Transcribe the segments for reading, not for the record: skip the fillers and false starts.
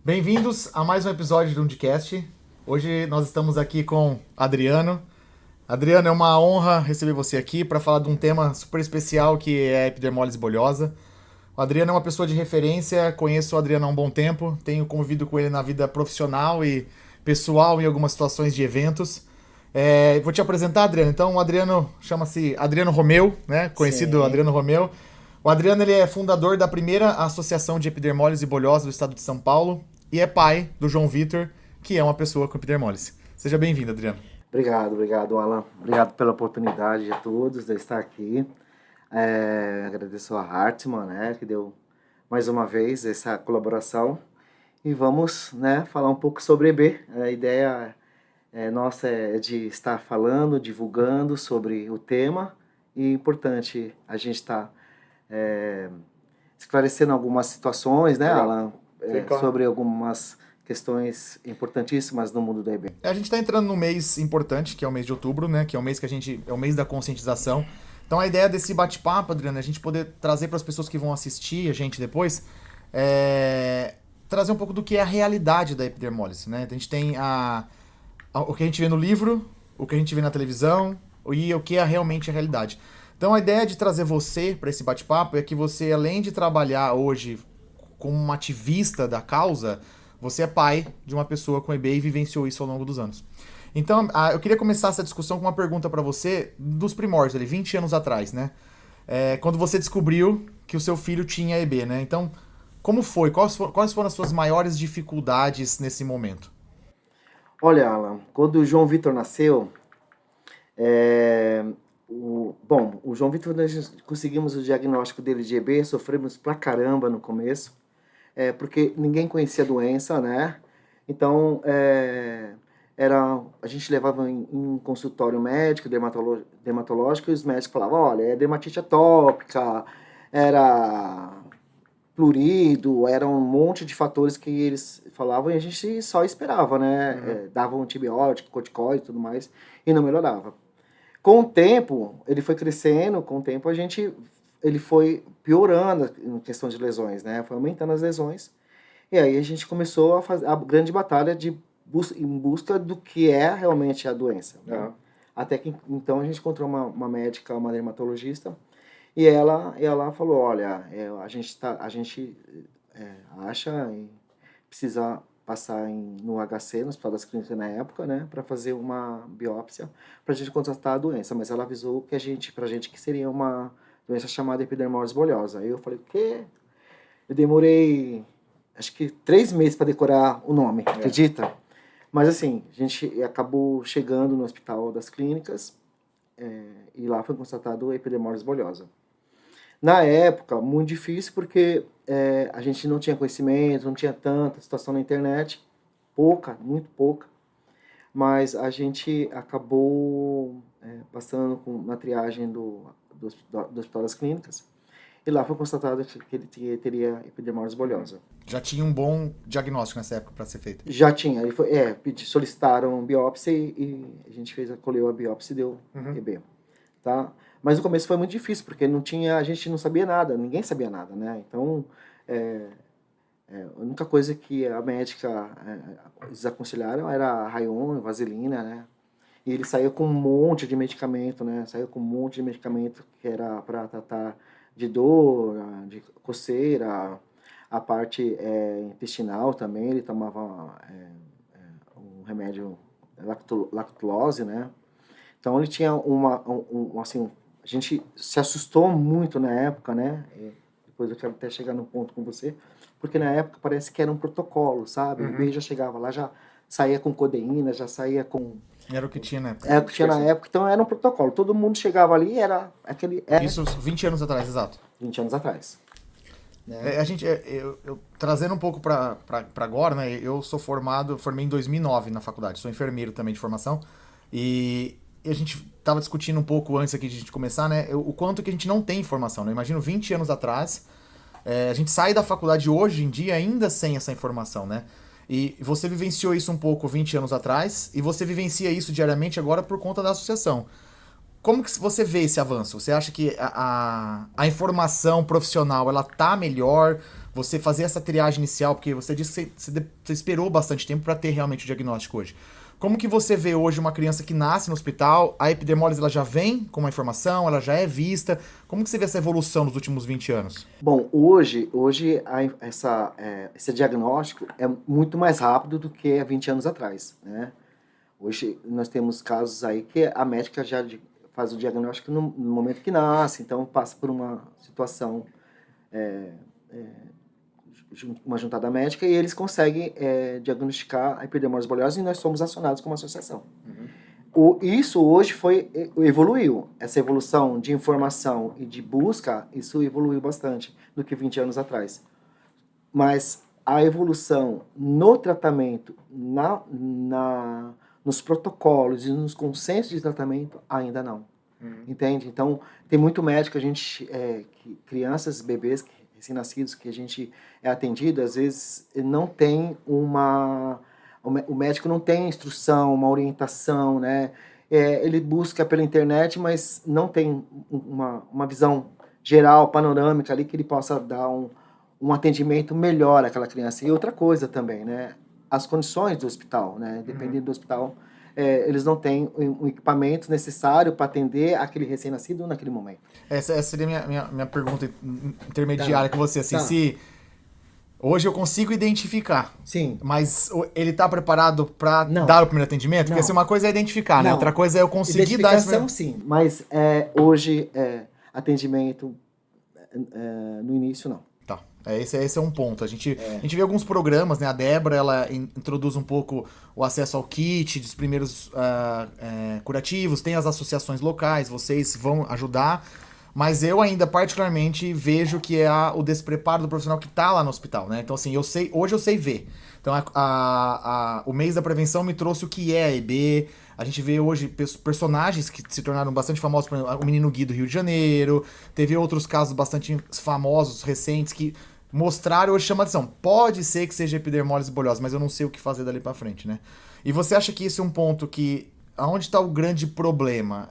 Bem-vindos a mais um episódio do Undicast. Hoje nós estamos aqui com Adriano. Adriano, é uma honra receber você aqui para falar de um tema super especial que é a epidermólise bulhosa. O Adriano é uma pessoa de referência, conheço o Adriano há um bom tempo, tenho convivido com ele na vida profissional e pessoal em algumas situações de eventos. Vou te apresentar, Adriano. Então, o Adriano chama-se Adriano Romeu, né? Conhecido Sim. Adriano Romeu. O Adriano ele é fundador da primeira associação de epidermólise bulhosa do estado de São Paulo e é pai do João Vitor, que é uma pessoa com epidermólise. Seja bem-vindo, Adriano. Obrigado, Alan. Obrigado pela oportunidade a todos de estar aqui. Agradeço a Hartmann, né, que deu mais uma vez essa colaboração. E vamos, né, falar um pouco sobre EB. A ideia nossa é de estar falando, divulgando sobre o tema. E é importante a gente estar esclarecendo algumas situações, né, Alan, Claro. sobre algumas questões importantíssimas no mundo da EB. A gente está entrando num mês importante, que é o mês de outubro, né? Que é o mês é o mês da conscientização. Então a ideia desse bate-papo, Adriano, é a gente poder trazer para as pessoas que vão assistir a gente depois, trazer um pouco do que é a realidade da epidermólise, né? A gente tem o que a gente vê no livro, o que a gente vê na televisão e o que é realmente a realidade. Então a ideia de trazer você para esse bate-papo é que você, além de trabalhar hoje como um ativista da causa, você é pai de uma pessoa com EB e vivenciou isso ao longo dos anos. Então, eu queria começar essa discussão com uma pergunta para você dos primórdios, ali, 20 anos atrás, né? Quando você descobriu que o seu filho tinha EB, né? Então, como foi? Quais foram as suas maiores dificuldades nesse momento? Olha, Alan, quando o João Vitor nasceu, o João Vitor, nós conseguimos o diagnóstico dele de EB, sofremos pra caramba no começo, porque ninguém conhecia a doença, né? Então, a gente levava em um consultório médico, dermatológico, e os médicos falavam, olha, é dermatite atópica, era plurido, era um monte de fatores que eles falavam e a gente só esperava, né? Dava um antibiótico, corticoide e tudo mais, e não melhorava. Com o tempo, ele foi crescendo, com o tempo ele foi piorando em questão de lesões, né? Foi aumentando as lesões. E aí a gente começou a fazer a grande batalha em busca do que é realmente a doença, né? Até que então a gente encontrou uma médica, uma dermatologista, e ela falou, olha, a gente acha e precisa passar no HC, no Hospital das Clínicas na época, né, para fazer uma biópsia, para a gente constatar a doença. Mas ela avisou pra gente que seria uma doença chamada epidermólise bulhosa. Aí eu falei, o quê? Eu demorei, acho que 3 meses para decorar o nome, acredita? Mas assim, a gente acabou chegando no Hospital das Clínicas e lá foi constatado a epidermólise bulhosa. Na época, muito difícil porque a gente não tinha conhecimento, não tinha tanta situação na internet, muito pouca, mas a gente acabou passando na triagem do Hospital das Clínicas e lá foi constatado que ele teria epidermólise bulhosa. Já tinha um bom diagnóstico nessa época para ser feito? Já tinha, solicitaram biópsia e a gente colheu a biópsia e deu EB, tá? Mas no começo foi muito difícil, porque a gente não sabia nada, ninguém sabia nada, né? Então, a única coisa que a médica eles aconselharam era Rayon, vaselina, né? E ele saiu com um monte de medicamento, né? Saiu com um monte de medicamento que era para tratar de dor, de coceira, a parte intestinal também, ele tomava um remédio lactulose, né? Então ele tinha assim, a gente se assustou muito na época, né? E depois eu quero até chegar no ponto com você, porque na época parece que era um protocolo, sabe? O B já chegava lá, já saía com codeína, já saía com... Era o que tinha na época. Era o que tinha na época, então era um protocolo. Todo mundo chegava ali, era aquele... Isso 20 anos atrás, exato. 20 anos atrás. Trazendo um pouco para agora, né? Eu formei em 2009 na faculdade, sou enfermeiro também de formação, e a gente estava discutindo um pouco antes aqui de a gente começar, né? O quanto que a gente não tem informação, né? Imagino 20 anos atrás, a gente sai da faculdade hoje em dia ainda sem essa informação, né? E você vivenciou isso um pouco 20 anos atrás, e você vivencia isso diariamente agora por conta da associação. Como que você vê esse avanço? Você acha que a informação profissional ela tá melhor? você fazer essa triagem inicial, porque você disse que você esperou bastante tempo para ter realmente o diagnóstico hoje. Como que você vê hoje uma criança que nasce no hospital, a epidermólise ela já vem com uma informação, ela já é vista? Como que você vê essa evolução nos últimos 20 anos? Bom, esse diagnóstico é muito mais rápido do que há 20 anos atrás, né? Hoje nós temos casos aí que a médica já faz o diagnóstico no momento que nasce, então passa por uma situação, uma juntada médica, e eles conseguem diagnosticar a epidermólise bulhosa, e nós somos acionados como associação. Isso hoje evoluiu. Essa evolução de informação e de busca, isso evoluiu bastante do que 20 anos atrás. Mas a evolução no tratamento, nos protocolos e nos consensos de tratamento, ainda não. Entende? Então, tem muito médico, crianças, bebês, recém-nascidos, que a gente é atendido, às vezes não tem o médico não tem instrução, uma orientação, né? Ele busca pela internet, mas não tem uma visão geral, panorâmica ali, que ele possa dar um atendimento melhor àquela criança. E outra coisa também, né? As condições do hospital, né? Dependendo do hospital, eles não têm um equipamento necessário para atender aquele recém-nascido naquele momento. Essa seria minha pergunta intermediária com você, assim, se hoje eu consigo identificar, sim, mas ele está preparado para dar o primeiro atendimento? Porque assim, uma coisa é identificar, né? Outra coisa é eu conseguir dar esse primeiro... sim, mas hoje atendimento no início não. Tá, esse é um ponto. A gente vê alguns programas, né? A Débora, ela introduz um pouco o acesso ao kit dos primeiros curativos, tem as associações locais, vocês vão ajudar, mas eu ainda particularmente vejo que é o despreparo do profissional que está lá no hospital, né? Então assim, hoje eu sei ver. Então o mês da prevenção me trouxe o que é a EB. A gente vê hoje personagens que se tornaram bastante famosos, por exemplo, o Menino Gui do Rio de Janeiro. Teve outros casos bastante famosos, recentes, que mostraram, hoje chama atenção. Pode ser que seja epidermólise bulhosa, mas eu não sei o que fazer dali pra frente, né? E você acha que esse é um ponto que... Aonde está o grande problema?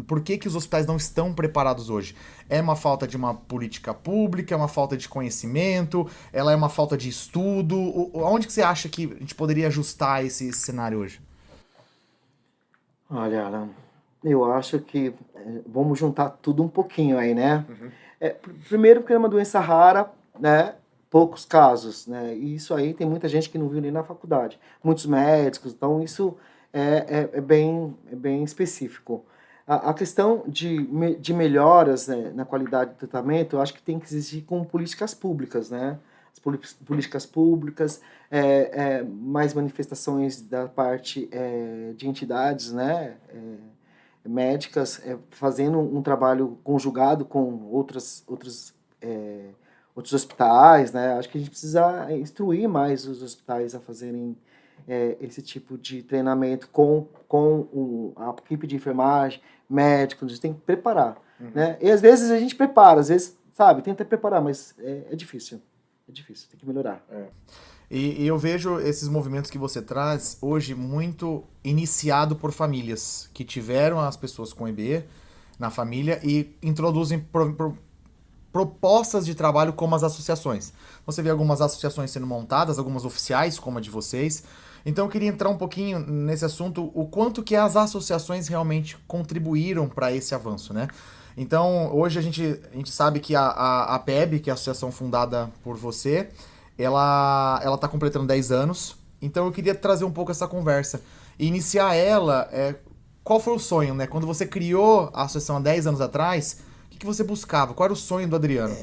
Por que os hospitais não estão preparados hoje? É uma falta de uma política pública? É uma falta de conhecimento? Ela é uma falta de estudo? Aonde que você acha que a gente poderia ajustar esse cenário hoje? Olha, Alan, eu acho que vamos juntar tudo um pouquinho aí, né? Primeiro porque é uma doença rara, né? Poucos casos, né? E isso aí tem muita gente que não viu nem na faculdade. Muitos médicos, então isso é bem específico. A questão de melhoras, né, na qualidade do tratamento, eu acho que tem que existir com políticas públicas, né? As políticas públicas, mais manifestações da parte de entidades, né, médicas, fazendo um trabalho conjugado com outros hospitais, né? Acho que a gente precisa instruir mais os hospitais a fazerem esse tipo de treinamento com a equipe de enfermagem, médicos. A gente tem que preparar, né? E às vezes a gente prepara, às vezes, sabe, tenta preparar, mas é difícil. É difícil, tem que melhorar. E eu vejo esses movimentos que você traz hoje muito iniciado por famílias que tiveram as pessoas com EB na família e introduzem propostas de trabalho como as associações. Você vê algumas associações sendo montadas, algumas oficiais, como a de vocês. Então eu queria entrar um pouquinho nesse assunto, o quanto que as associações realmente contribuíram para esse avanço, né? Então, hoje a gente sabe que a PEB, que é a associação fundada por você, ela tá completando 10 anos. Então eu queria trazer um pouco essa conversa. E iniciar ela, qual foi o sonho, né? Quando você criou a associação há 10 anos atrás, o que você buscava? Qual era o sonho do Adriano?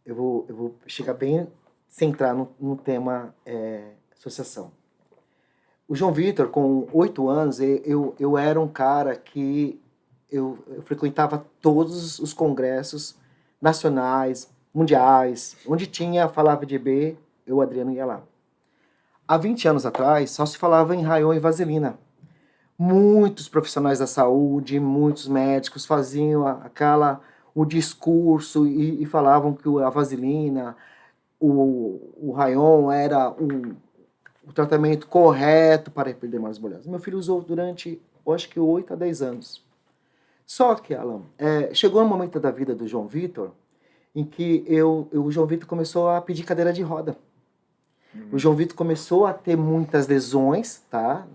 Eu vou chegar bem, centrar no tema associação. O João Vitor, com 8 anos, eu era um cara que eu frequentava todos os congressos nacionais, mundiais, onde falava de EB, o Adriano ia lá. Há 20 anos atrás, só se falava em rayon e vaselina. Muitos profissionais da saúde, muitos médicos faziam o discurso e falavam que a vaselina, o rayon era o tratamento correto para a epidermólise bulhosa. Meu filho usou durante, eu acho que 8 a 10 anos. Só que, Alan, chegou um momento da vida do João Vitor em que o João Vitor começou a pedir cadeira de roda. O João Vitor começou a ter muitas lesões, tá?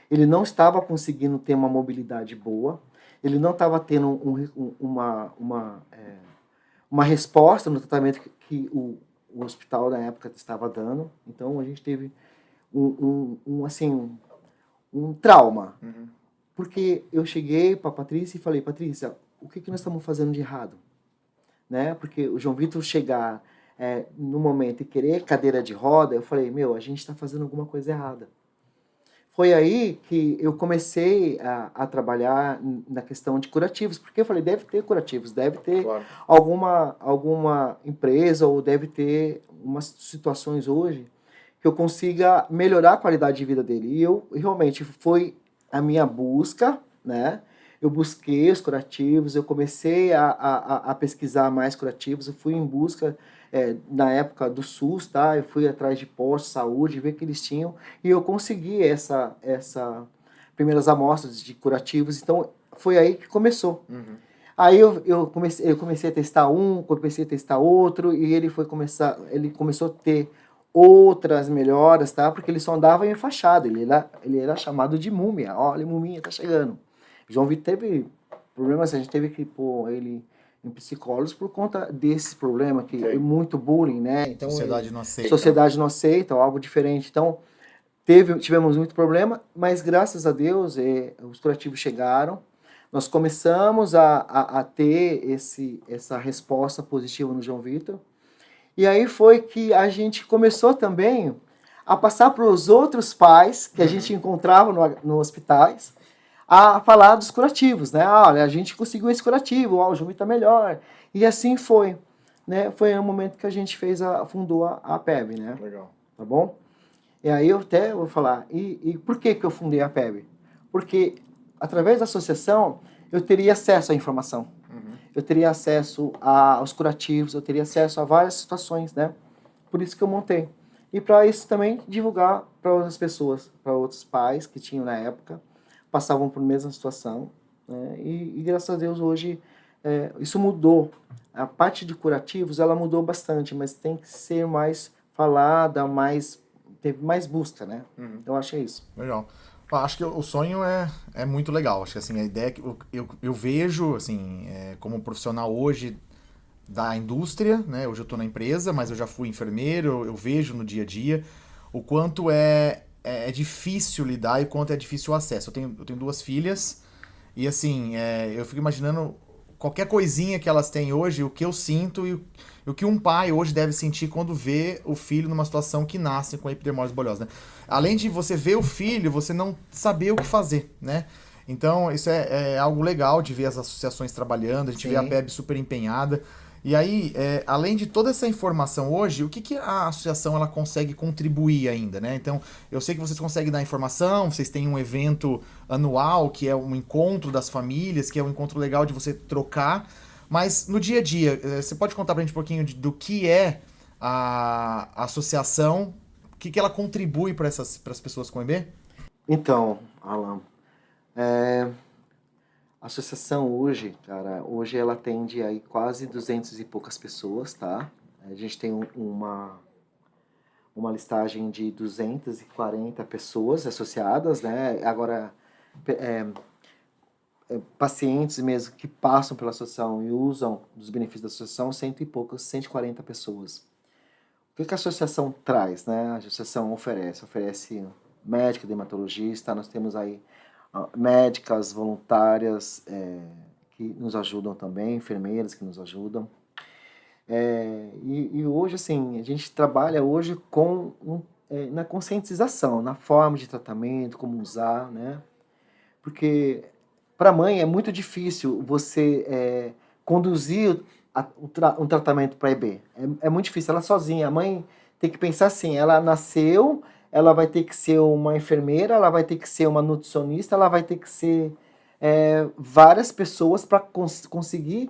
Ele não estava conseguindo ter uma mobilidade boa, ele não estava tendo uma resposta no tratamento que o hospital na época estava dando. Então a gente teve um trauma. Porque eu cheguei para a Patrícia e falei, Patrícia, o que nós estamos fazendo de errado? Né? Porque o João Vitor chegar no momento e querer cadeira de roda, eu falei, a gente está fazendo alguma coisa errada. Foi aí que eu comecei a trabalhar na questão de curativos, porque eu falei, deve ter curativos, deve ter alguma empresa ou deve ter umas situações hoje que eu consiga melhorar a qualidade de vida dele. E eu realmente foi a minha busca, né? Eu busquei os curativos, eu comecei a pesquisar mais curativos, eu fui em busca, na época do SUS, tá? Eu fui atrás de postos de saúde, ver que eles tinham, e eu consegui essa primeiras amostras de curativos, então foi aí que começou. Aí eu comecei a testar comecei a testar outro, e ele começou a ter outras melhoras, tá? Porque ele só andava enfaixado, ele era chamado de múmia. Olha, múmia tá chegando. João Vitor teve problemas, a gente teve que pôr ele em psicólogos por conta desse problema, que é muito bullying, né? Então, sociedade não aceita. Sociedade não aceita, algo diferente. Então, tivemos muito problema, mas graças a Deus os curativos chegaram. Nós começamos a ter essa resposta positiva no João Vitor. E aí foi que a gente começou também a passar para os outros pais que a gente encontrava no hospitais, a falar dos curativos, né? Olha, a gente conseguiu esse curativo, o João Vitor tá melhor. E assim foi, né? Foi o momento que a gente fundou a PEB, né? Legal. Tá bom? E aí eu até vou falar, e por que eu fundei a PEB? Porque através da associação eu teria acesso à informação. Eu teria acesso aos curativos, eu teria acesso a várias situações, né? Por isso que eu montei. E para isso também divulgar para outras pessoas, para outros pais que tinham na época, passavam por mesma situação, né? E graças a Deus hoje isso mudou. A parte de curativos ela mudou bastante, mas tem que ser mais falada, teve mais busca, né? Eu acho que é isso. Legal. Acho que o sonho é muito legal. Acho que assim, a ideia que eu vejo assim, como profissional hoje da indústria, né? Hoje eu estou na empresa, mas eu já fui enfermeiro, eu vejo no dia a dia o quanto é difícil lidar e o quanto é difícil o acesso. Eu tenho duas filhas e assim, eu fico imaginando qualquer coisinha que elas têm hoje, o que eu sinto e o que um pai hoje deve sentir quando vê o filho numa situação que nasce com a epidermose bulhosa, né? Além de você ver o filho, você não saber o que fazer, né? Então, isso é algo legal de ver as associações trabalhando, a gente vê a PEB super empenhada. E aí, além de toda essa informação hoje, o que a associação ela consegue contribuir ainda, né? Então, eu sei que vocês conseguem dar informação, vocês têm um evento anual, que é um encontro das famílias, que é um encontro legal de você trocar, mas no dia a dia, você pode contar pra gente um pouquinho do que é a associação, o que ela contribui para as pessoas com EB? Então, Alan, a associação hoje, cara, hoje ela atende aí quase 200 e poucas pessoas, tá? A gente tem uma listagem de 240 pessoas associadas, né? Agora, pacientes mesmo que passam pela associação e usam dos benefícios da associação, 100 e poucas, 140 pessoas. O que a associação traz, né? A associação oferece médico, dermatologista, nós temos aí médicas voluntárias que nos ajudam também, enfermeiras que nos ajudam. E hoje, assim, a gente trabalha hoje na conscientização, na forma de tratamento, como usar, né? Porque para a mãe é muito difícil você conduzir um tratamento para EB. É muito difícil, ela sozinha. A mãe tem que pensar assim, ela nasceu, ela vai ter que ser uma enfermeira, ela vai ter que ser uma nutricionista, ela vai ter que ser várias pessoas para conseguir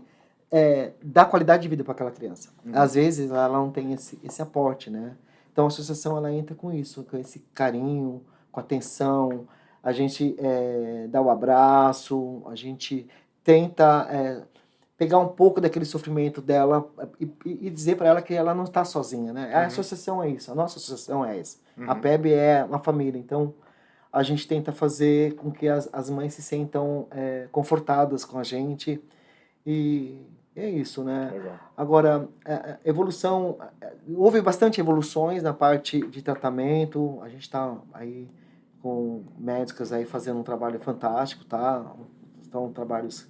dar qualidade de vida para aquela criança. Às vezes ela não tem esse aporte, né? Então a associação ela entra com isso, com esse carinho, com atenção, a gente dá o abraço, a gente tenta pegar um pouco daquele sofrimento dela e dizer para ela que ela não está sozinha, né? A associação é isso, a nossa associação é essa. A PEB é uma família, então a gente tenta fazer com que as mães se sintam confortadas com a gente e é isso, né? Legal. Agora, evolução, houve bastante evoluções na parte de tratamento, a gente está aí com médicas aí fazendo um trabalho fantástico, tá? Estão trabalhos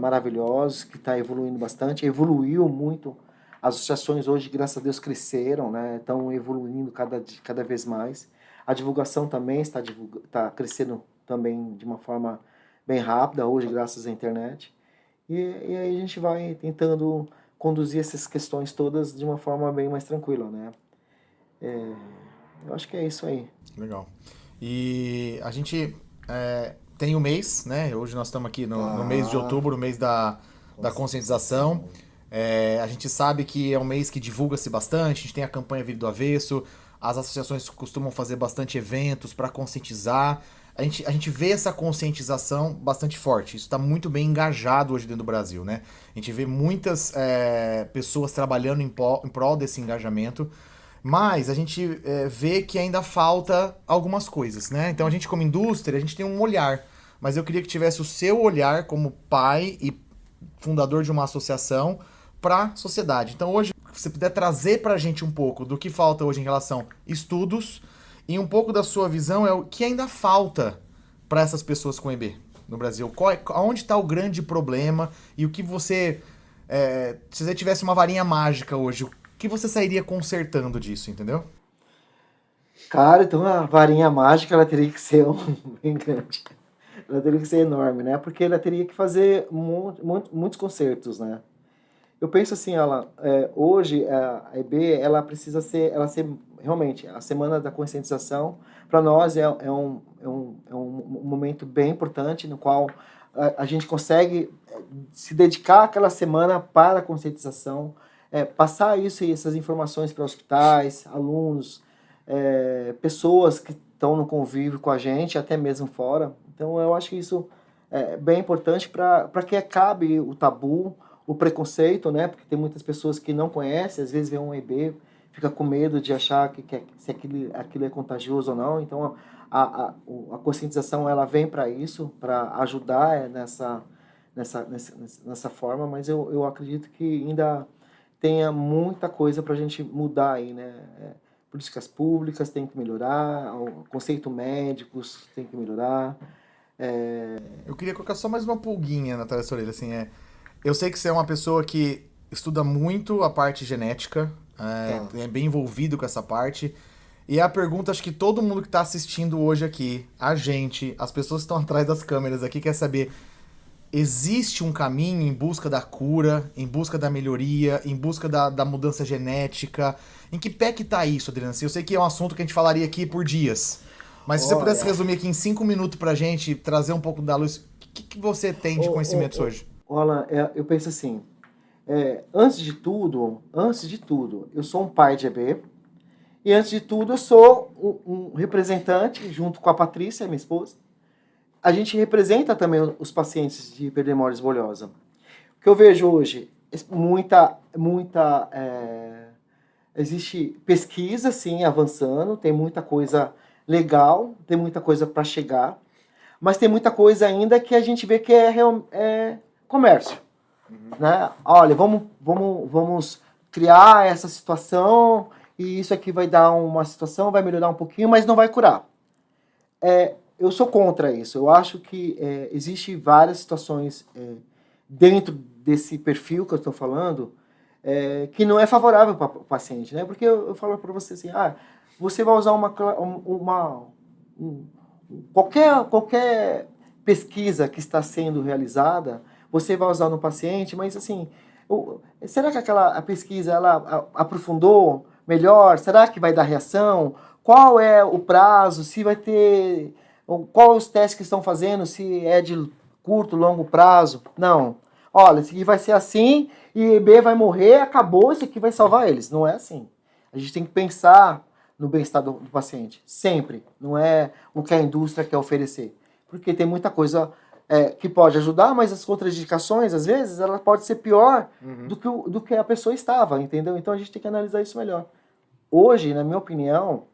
maravilhosos, que está evoluindo bastante, evoluiu muito. As associações hoje, graças a Deus, cresceram, né? Estão evoluindo cada vez mais. A divulgação também está crescendo também de uma forma bem rápida, hoje, graças à internet. E aí a gente vai tentando conduzir essas questões todas de uma forma bem mais tranquila, né? Eu acho que é isso aí. Legal. E a gente tem o mês, né? Hoje nós estamos aqui no mês de outubro, o mês da conscientização. A gente sabe que é um mês que divulga-se bastante, a gente tem a campanha Vida do Avesso, as associações costumam fazer bastante eventos para conscientizar. A gente vê essa conscientização bastante forte. Isso está muito bem engajado hoje dentro do Brasil, né? A gente vê muitas pessoas trabalhando em prol desse engajamento, mas a gente vê que ainda falta algumas coisas, né? Então a gente, como indústria, a gente tem um olhar, mas eu queria que tivesse o seu olhar como pai e fundador de uma associação para a sociedade. Então hoje, se você puder trazer para a gente um pouco do que falta hoje em relação a estudos e um pouco da sua visão é o que ainda falta para essas pessoas com EB no Brasil. Onde está o grande problema e o que você... se você tivesse uma varinha mágica hoje, o que você sairia consertando disso, entendeu? Cara, então a varinha mágica ela teria que ser bem grande. Ela teria que ser enorme, né? Porque ela teria que fazer muitos concertos, né? Eu penso assim, hoje a EB ela precisa ser realmente a semana da conscientização. Para nós é um momento bem importante no qual a gente consegue se dedicar aquela semana para a conscientização, passar essas informações para hospitais, alunos, pessoas que estão no convívio com a gente, até mesmo fora. Então eu acho que isso é bem importante para que acabe o tabu, o preconceito, né? Porque tem muitas pessoas que não conhecem, às vezes vê um EB, fica com medo de achar se aquilo é contagioso ou não. Então a conscientização ela vem para isso, para ajudar nessa forma, mas eu acredito que ainda tenha muita coisa para a gente mudar aí, né? Políticas públicas tem que melhorar, o conceito médicos tem que melhorar. Eu queria colocar só mais uma pulguinha na sua orelha, assim, eu sei que você é uma pessoa que estuda muito a parte genética, é bem envolvido com essa parte, e a pergunta, acho que todo mundo que está assistindo hoje aqui, a gente, as pessoas que estão atrás das câmeras aqui, quer saber, existe um caminho em busca da cura, em busca da melhoria, em busca da mudança genética? Em que pé que tá isso, Adriano? Eu sei que é um assunto que a gente falaria aqui por dias, mas se você pudesse resumir aqui em 5 minutos pra gente, trazer um pouco da luz, o que você tem de conhecimentos hoje? Olha, eu penso assim, antes de tudo, eu sou um pai de EB, e antes de tudo eu sou um representante, junto com a Patrícia, minha esposa. A gente representa também os pacientes de hiperdermólise bulhosa. O que eu vejo hoje, existe pesquisa, sim, avançando, tem muita coisa legal, tem muita coisa para chegar, mas tem muita coisa ainda que a gente vê que é comércio. Né? Olha, vamos criar essa situação e isso aqui vai dar uma situação, vai melhorar um pouquinho, mas não vai curar. Eu sou contra isso. Eu acho que existe várias situações dentro desse perfil que eu estou falando que não é favorável para o paciente, né? Porque eu falo para você assim, você vai usar qualquer pesquisa que está sendo realizada, você vai usar no paciente, mas assim, será que a pesquisa ela aprofundou melhor? Será que vai dar reação? Qual é o prazo? Se vai ter... Qual os testes que estão fazendo? Se é de curto, longo prazo? Não. Olha, esse aqui vai ser assim e B vai morrer, acabou, esse aqui vai salvar eles. Não é assim. A gente tem que pensar no bem-estar do paciente. Sempre. Não é o que a indústria quer oferecer. Porque tem muita coisa que pode ajudar, mas as contraindicações, às vezes, ela pode ser pior do que a pessoa estava, entendeu? Então a gente tem que analisar isso melhor. Hoje, na minha opinião,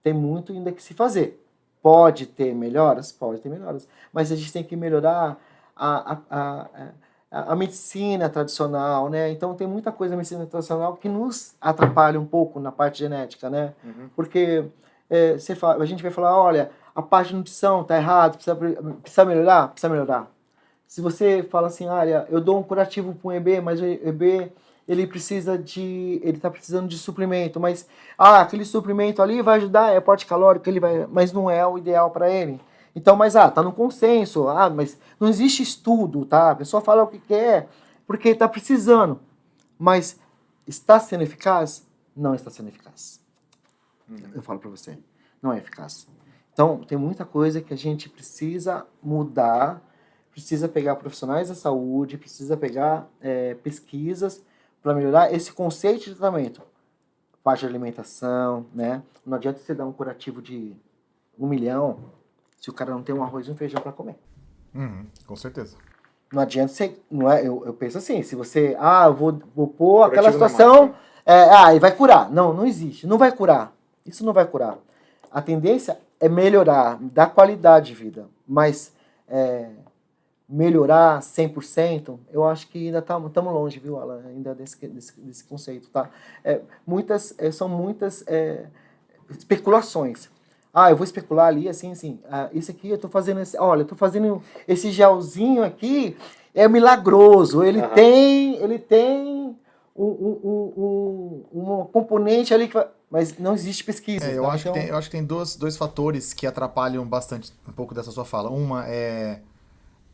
tem muito ainda que se fazer. Pode ter melhoras? Pode ter melhoras. Mas a gente tem que melhorar a medicina tradicional, né? Então tem muita coisa na medicina tradicional que nos atrapalha um pouco na parte genética, né? Porque a gente vai falar, olha, a parte de nutrição tá errado, precisa melhorar? Precisa melhorar. Se você fala assim, olha, eu dou um curativo para um EB, mas o EB ele tá precisando de suplemento, mas aquele suplemento ali vai ajudar, é aporte calórico, mas não é o ideal para ele. Então, mas tá no consenso, mas não existe estudo, tá? A pessoa fala o que quer, porque está precisando. Mas está sendo eficaz? Não está sendo eficaz. Eu falo para você, não é eficaz. Então, tem muita coisa que a gente precisa mudar, precisa pegar profissionais da saúde, precisa pegar pesquisas para melhorar esse conceito de tratamento. Parte de alimentação, né? Não adianta você dar um curativo de 1 milhão se o cara não tem um arroz e um feijão para comer. Com certeza. Não adianta você... Não é, eu penso assim, se você... eu vou pôr aquela situação... e vai curar. Não, não existe. Não vai curar. Isso não vai curar. A tendência é melhorar, dar qualidade de vida. Mas melhorar 100%, eu acho que ainda estamos longe, viu, Alan? Ainda desse conceito, tá? São muitas especulações. Eu vou especular ali, assim, isso aqui eu tô fazendo esse gelzinho aqui, é milagroso, ele tem um componente ali mas não existe pesquisa. Eu acho que tem dois fatores que atrapalham bastante um pouco dessa sua fala. Uma é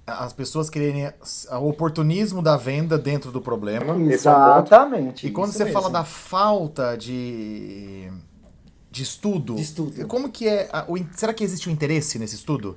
as pessoas quererem o oportunismo da venda dentro do problema. Exatamente. E quando você fala da falta de estudo, como que será que existe um interesse nesse estudo?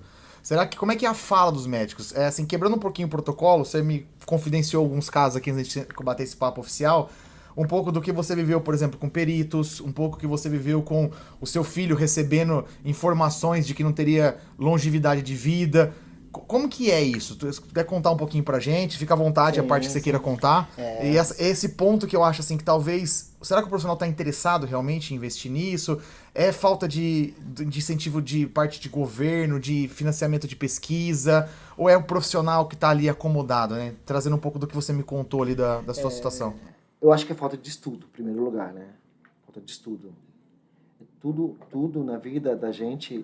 Como é que é a fala dos médicos? Assim, quebrando um pouquinho o protocolo, você me confidenciou alguns casos aqui antes de a gente bater esse papo oficial, um pouco do que você viveu, por exemplo, com peritos, um pouco que você viveu com o seu filho recebendo informações de que não teria longevidade de vida. Como que é isso? Se puder contar um pouquinho pra gente, fica à vontade, a parte que você queira contar. E esse ponto que eu acho assim que talvez... Será que o profissional está interessado realmente em investir nisso? É falta de incentivo de parte de governo, de financiamento de pesquisa? Ou é o profissional que está ali acomodado, né? Trazendo um pouco do que você me contou ali da sua situação. Eu acho que é falta de estudo, em primeiro lugar, né? Falta de estudo. Tudo na vida da gente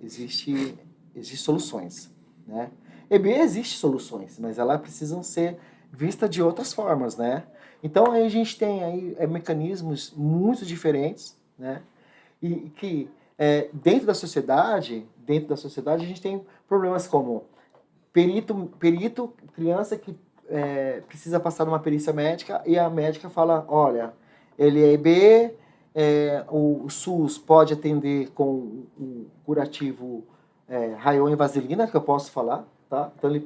existe soluções, né? EB existe soluções, mas elas precisam ser vistas de outras formas, né? Então aí a gente tem aí mecanismos muito diferentes, né? E que dentro da sociedade a gente tem problemas como perito, criança que precisa passar numa perícia médica e a médica fala, olha, ele é EB, o SUS pode atender com o curativo rayon e vaselina, que eu posso falar, tá? Então ele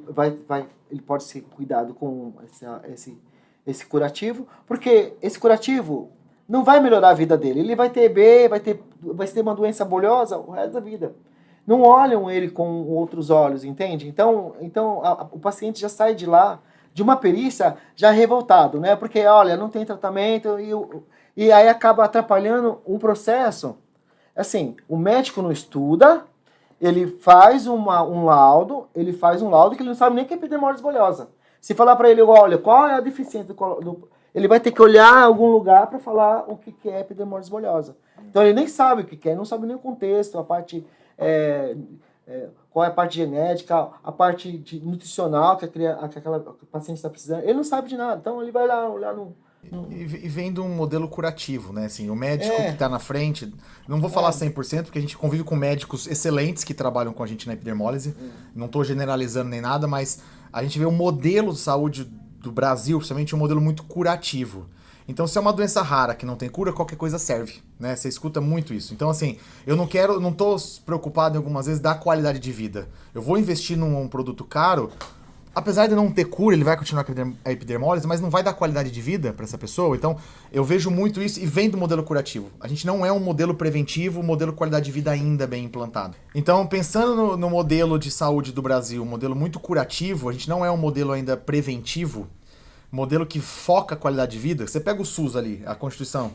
pode ser cuidado com esse curativo, porque esse curativo não vai melhorar a vida dele. Ele vai ter EB, vai ter uma doença bolhosa o resto da vida. Não olham ele com outros olhos, entende? Então o paciente já sai de lá, de uma perícia, já revoltado, né? Porque, olha, não tem tratamento e aí acaba atrapalhando um processo. Assim, o médico não estuda, ele faz um laudo que ele não sabe nem que é epidermólise bolhosa. Se falar para ele, olha, qual é a deficiência ele vai ter que olhar algum lugar para falar o que é epidermólise bolhosa. Então ele nem sabe o que é, não sabe nem o contexto, a parte qual é a parte genética, a parte nutricional que aquela paciente está precisando. Ele não sabe de nada, então ele vai lá olhar no... E vem de um modelo curativo, né? Assim, o médico que está na frente, não vou falar 100%, porque a gente convive com médicos excelentes que trabalham com a gente na epidermólise, não estou generalizando nem nada, mas a gente vê um modelo de saúde do Brasil, principalmente um modelo muito curativo. Então, se é uma doença rara que não tem cura, qualquer coisa serve, né? Você escuta muito isso. Então, assim, eu não tô preocupado em algumas vezes da qualidade de vida. Eu vou investir num produto caro, apesar de não ter cura, ele vai continuar com a epidermólise, mas não vai dar qualidade de vida para essa pessoa. Então, eu vejo muito isso e vem do modelo curativo. A gente não é um modelo preventivo, um modelo qualidade de vida ainda bem implantado. Então, pensando no modelo de saúde do Brasil, um modelo muito curativo, a gente não é um modelo ainda preventivo, modelo que foca a qualidade de vida. Você pega o SUS ali, a Constituição.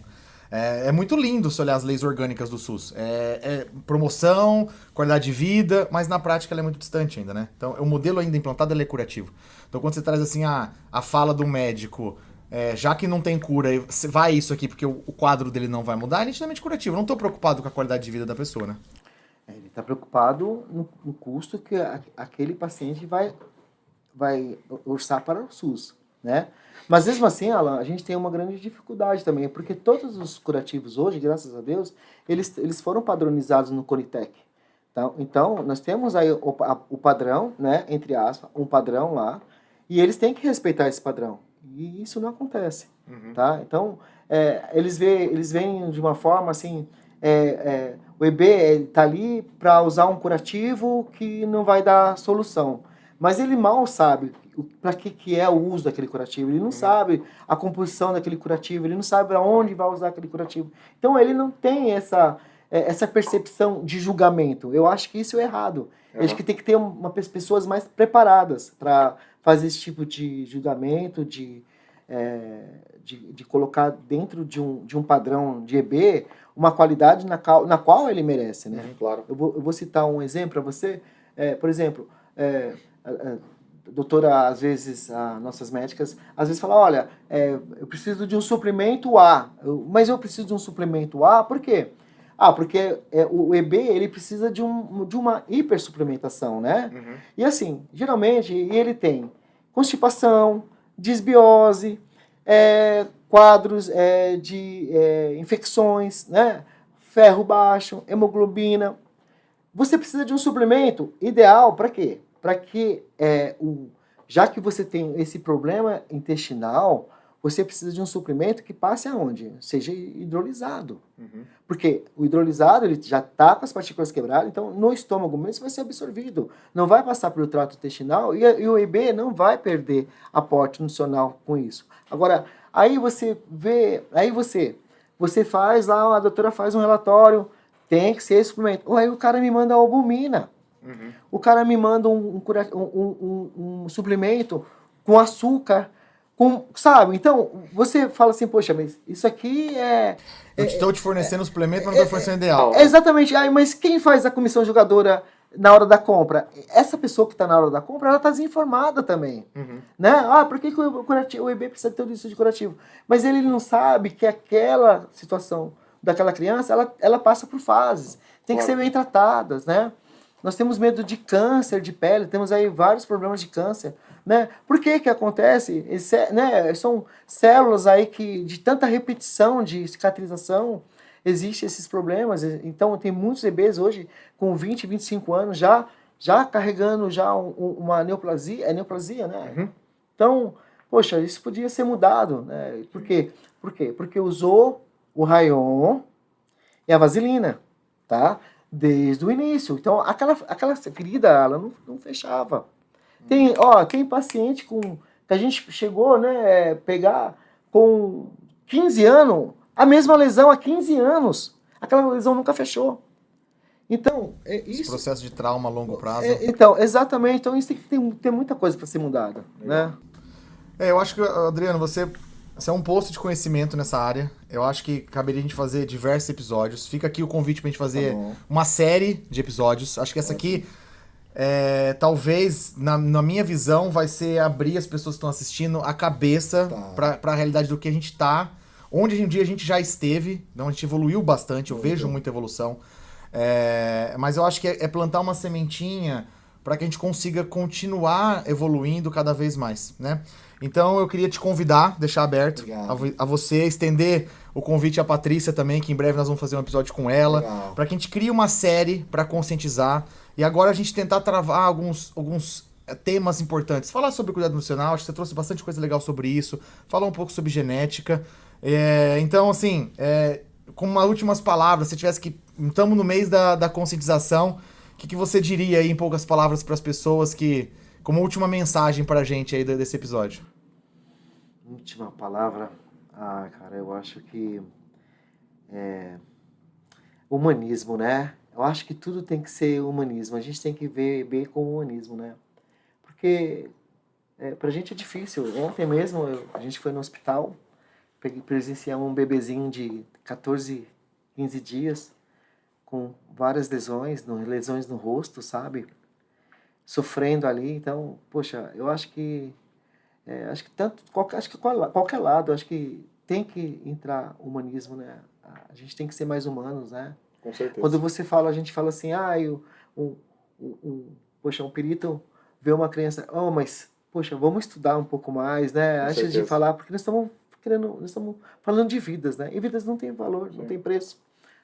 É muito lindo se olhar as leis orgânicas do SUS. É promoção, qualidade de vida, mas na prática ela é muito distante ainda, né? Então, o modelo ainda implantado ele é curativo. Então, quando você traz assim a fala do médico, já que não tem cura, vai isso aqui porque o quadro dele não vai mudar, é nitidamente curativo. Eu não estou preocupado com a qualidade de vida da pessoa, né? Ele está preocupado no custo que aquele paciente vai orçar para o SUS, né? Mas mesmo assim, Alan, a gente tem uma grande dificuldade também, porque todos os curativos hoje, graças a Deus, eles foram padronizados no Conitec. Então, nós temos aí o padrão, né, entre aspas, um padrão lá, e eles têm que respeitar esse padrão. E isso não acontece, tá? Então, eles veem de uma forma assim, o EB está ali para usar um curativo que não vai dar solução. Mas ele mal sabe para que é o uso daquele curativo. Ele não sabe a composição daquele curativo, ele não sabe para onde vai usar aquele curativo. Então, ele não tem essa percepção de julgamento. Eu acho que isso é errado. Eu acho que tem que ter pessoas mais preparadas para fazer esse tipo de julgamento, de colocar dentro de um padrão de EB uma qualidade na qual ele merece, né? Claro. Eu vou citar um exemplo para você. Por exemplo, doutora, às vezes, nossas médicas, às vezes falam, olha, eu preciso de um suplemento A, mas eu preciso de um suplemento A, por quê? Porque o EB, ele precisa de uma hipersuplementação, né? E assim, geralmente, ele tem constipação, disbiose, quadros de infecções, né? Ferro baixo, hemoglobina. Você precisa de um suplemento ideal para quê? Para que, já que você tem esse problema intestinal, você precisa de um suplemento que passe aonde? Seja hidrolisado. Porque o hidrolisado ele já está com as partículas quebradas, então no estômago mesmo vai ser absorvido. Não vai passar pelo trato intestinal e o EB não vai perder aporte nutricional com isso. Agora, aí você faz lá, a doutora faz um relatório, tem que ser esse suplemento. Aí o cara me manda albumina. O cara me manda um suplemento com açúcar, sabe? Então, você fala assim, poxa, mas isso aqui eu estou te fornecendo o suplemento, mas não estou fornecendo ideal. Exatamente. Mas quem faz a comissão julgadora na hora da compra? Essa pessoa que está na hora da compra, ela está desinformada também. Né? Por que o EB precisa ter tudo isso de curativo? Mas ele não sabe que aquela situação daquela criança, ela passa por fases. Tem que ser bem tratadas, né? Nós temos medo de câncer de pele, temos aí vários problemas de câncer, né? Por que acontece? São células aí que, de tanta repetição de cicatrização, existem esses problemas. Então, tem muitos bebês hoje com 20, 25 anos já carregando já uma neoplasia, neoplasia, né? Então, poxa, isso podia ser mudado, né? Por quê? Porque usou o Rayon e a vaselina, tá? Desde o início. Então, aquela ferida, ela não fechava. Tem paciente que a gente chegou, né, pegar com 15 anos, a mesma lesão há 15 anos. Aquela lesão nunca fechou. Então, isso... Esse processo de trauma a longo prazo. Então, exatamente. Então, isso tem que ter muita coisa para ser mudada, né? Eu acho que, Adriano, você é um poço de conhecimento nessa área. Eu acho que caberia a gente fazer diversos episódios. Fica aqui o convite pra gente fazer uma série de episódios. Acho que essa aqui, talvez, na minha visão, vai ser abrir as pessoas que estão assistindo a cabeça pra realidade do que a gente tá. Onde em dia a gente já esteve. Então a gente evoluiu bastante. Eu vejo muita evolução. Mas eu acho que é plantar uma sementinha para que a gente consiga continuar evoluindo cada vez mais, né? Então eu queria te convidar, deixar aberto a você, estender o convite à Patrícia também, que em breve nós vamos fazer um episódio com ela, para que a gente crie uma série para conscientizar e agora a gente tentar travar alguns temas importantes. Falar sobre cuidado nutricional, acho que você trouxe bastante coisa legal sobre isso, falar um pouco sobre genética. Então, assim, com umas últimas palavras, se tivesse que... Estamos no mês da conscientização, o que você diria aí em poucas palavras para as pessoas que como última mensagem pra gente aí desse episódio. Última palavra. Cara, eu acho que humanismo, né? Eu acho que tudo tem que ser humanismo. A gente tem que ver com humanismo, né? Porque pra gente é difícil. Ontem mesmo a gente foi no hospital, presenciamos um bebezinho de 14, 15 dias com várias lesões no rosto, sabe? Sofrendo ali. Então, poxa, eu acho que qualquer lado, acho que tem que entrar humanismo, né? A gente tem que ser mais humanos, né? Com certeza. Quando a gente fala assim, poxa, um perito vê uma criança, mas, poxa, vamos estudar um pouco mais, né? Com Antes certeza. de falar, porque nós estamos falando de vidas, né? E vidas não têm valor, não tem preço,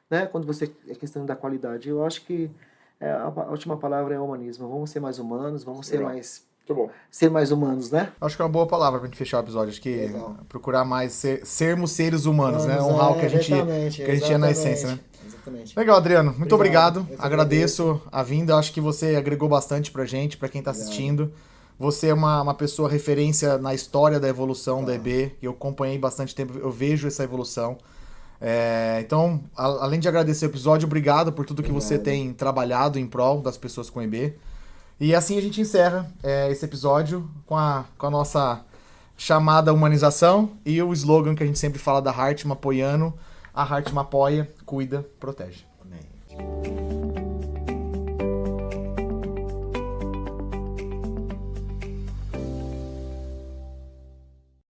né? Quando é questão da qualidade. Eu acho que a última palavra é humanismo. Vamos ser mais humanos, vamos ser mais... Muito bom. Ser mais humanos, né? Acho que é uma boa palavra pra gente fechar o episódio. Acho que Legal. Procurar mais sermos seres humanos, né? Honrar o que a gente é na essência, né? Exatamente. Legal, Adriano. Muito obrigado. Eu que Agradeço a vinda. Acho que você agregou bastante pra gente, pra quem tá assistindo. Você é uma pessoa referência na história da evolução da EB. Eu acompanhei bastante tempo, eu vejo essa evolução. Então, além de agradecer o episódio, obrigado por tudo que você tem trabalhado em prol das pessoas com EB. E assim a gente encerra esse episódio com a nossa chamada humanização e o slogan que a gente sempre fala da Heartma apoiando. A Heartma apoia, cuida, protege. Amém.